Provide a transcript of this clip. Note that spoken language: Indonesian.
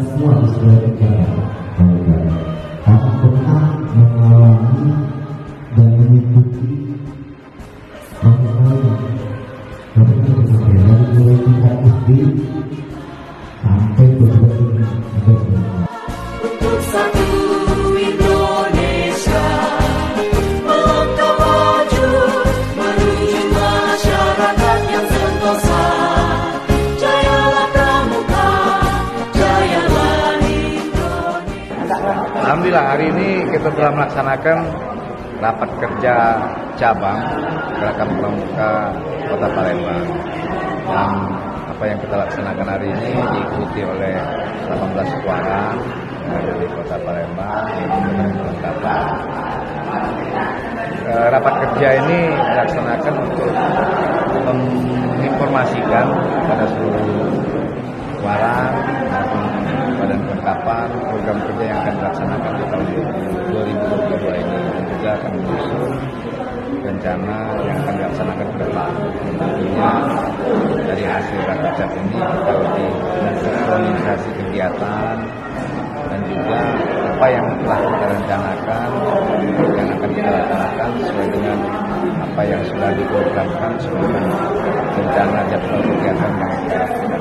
semua sesuai dengan kami pernah mengalami dan mengikuti mulai tingkat SD sampai betul-betul untuk satu Indonesia melangkah maju menuju masyarakat yang sentosa. Jayalah Pramuka, jayalah Indonesia. Alhamdulillah hari ini kita telah melaksanakan rapat kerja cabang Gerakan Pramuka Kota Palembang. Dan apa yang kita laksanakan hari ini diikuti oleh 18 suara dari Kota Palembang yang memberikan kelengkapan. Rapat kerja ini dilaksanakan untuk menginformasikan kepada seluruh warang maupun badan kelengkapan program kerja yang akan dilaksanakan di tahun 2022 ini, dan juga akan menyusun rencana yang akan dilaksanakan ke depan. Tentunya dari hasil rapat kerja ini kita lebih mensinkronisasi kegiatan dan juga apa yang telah kita rencanakan yang akan kita laksanakan sesuai dengan apa yang sudah diprogramkan sesuai dengan rencana jadwal kegiatan yang kita lakukan.